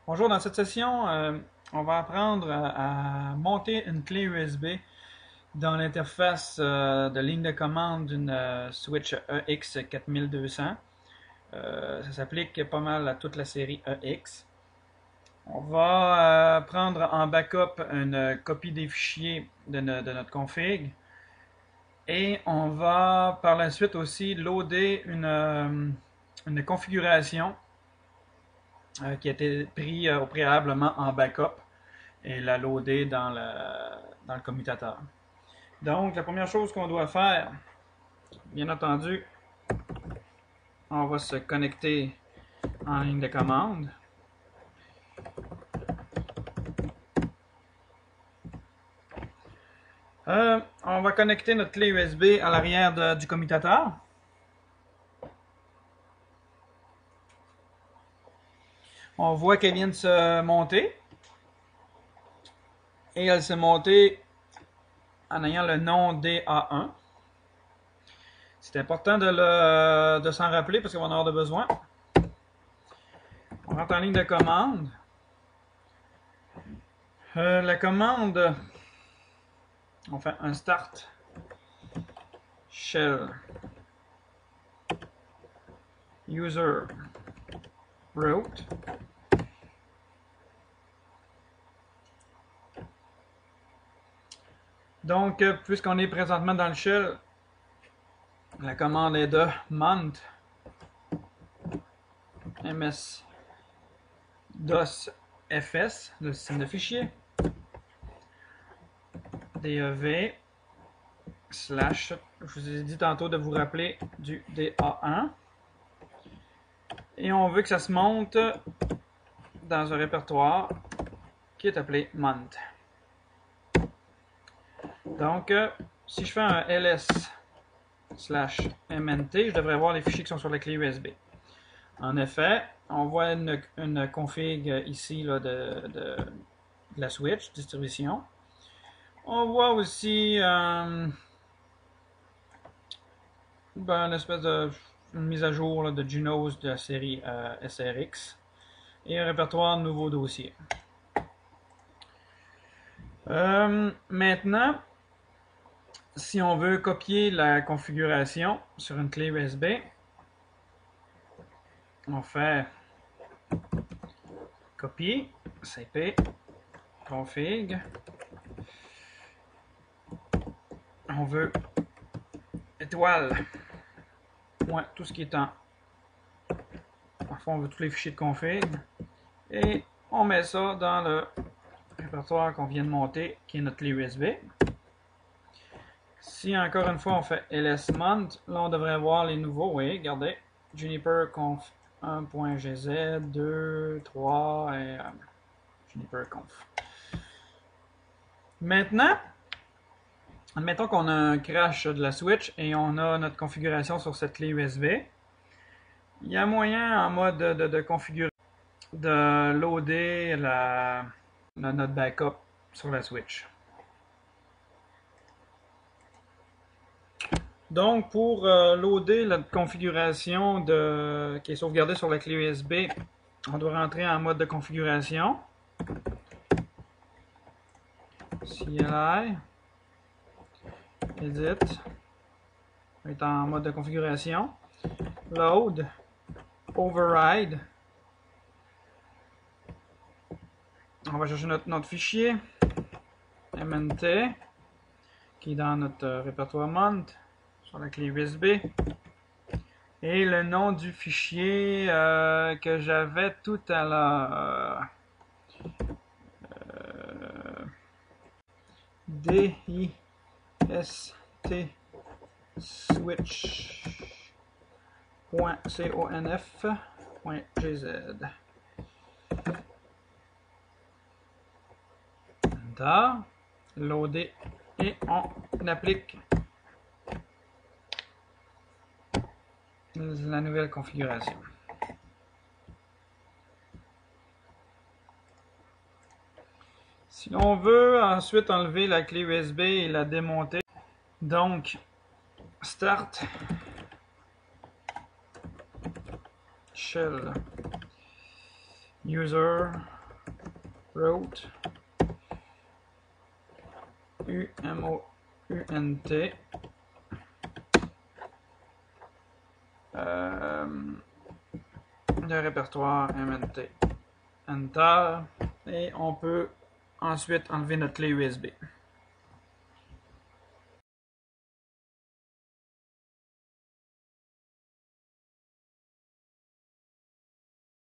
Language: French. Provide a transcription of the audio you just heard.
Bonjour, dans cette session, on va apprendre à monter une clé USB dans l'interface de ligne de commande d'une switch EX4200. Ça s'applique pas mal à toute la série EX. On va prendre en backup une copie des fichiers de notre config et on va par la suite aussi loader une configuration qui a été pris au préalablement en backup et la loader dans le commutateur. Donc, la première chose qu'on doit faire, bien entendu, on va se connecter en ligne de commande. On va connecter notre clé USB à l'arrière du commutateur. On voit qu'elle vient de se monter. Et elle s'est montée en ayant le nom DA1. C'est important de s'en rappeler parce qu'on va en avoir besoin. On rentre en ligne de commande. La commande, on fait un start shell user root. Donc, puisqu'on est présentement dans le shell, la commande est de mount ms dos fs, le système de fichiers, dev slash, je vous ai dit tantôt de vous rappeler du DA1, et on veut que ça se monte dans un répertoire qui est appelé mount. Donc, si je fais un ls slash mnt, je devrais voir les fichiers qui sont sur la clé USB. En effet, on voit une config ici là, de la switch, distribution. On voit aussi une espèce de mise à jour là, de Junos de la série SRX et un répertoire de nouveaux dossiers. Maintenant, si on veut copier la configuration sur une clé USB, on fait copier, cp, config. On veut étoile, point, tout ce qui est en fond, on veut tous les fichiers de config. Et on met ça dans le répertoire qu'on vient de monter, qui est notre clé USB. Si encore une fois on fait ls-mount, là on devrait voir les nouveaux, oui, regardez, Juniper conf 1.gz, 2, 3 et Juniper conf. Maintenant, admettons qu'on a un crash de la switch et on a notre configuration sur cette clé USB. Il y a moyen en mode de configurer, de loader notre backup sur la switch. Donc, pour loader la configuration qui est sauvegardée sur la clé USB, on doit rentrer en mode de configuration. CLI, Edit, on est en mode de configuration. Load, Override. On va chercher notre fichier, MNT, qui est dans notre répertoire mount, sur la clé USB. Et le nom du fichier que j'avais tout à l'heure. DIST switch.conf.gz. Enter, loader et on applique la nouvelle configuration. Si on veut ensuite enlever la clé USB et la démonter, donc start shell user root UMOUNT le répertoire MNT Enter, et on peut ensuite enlever notre clé USB.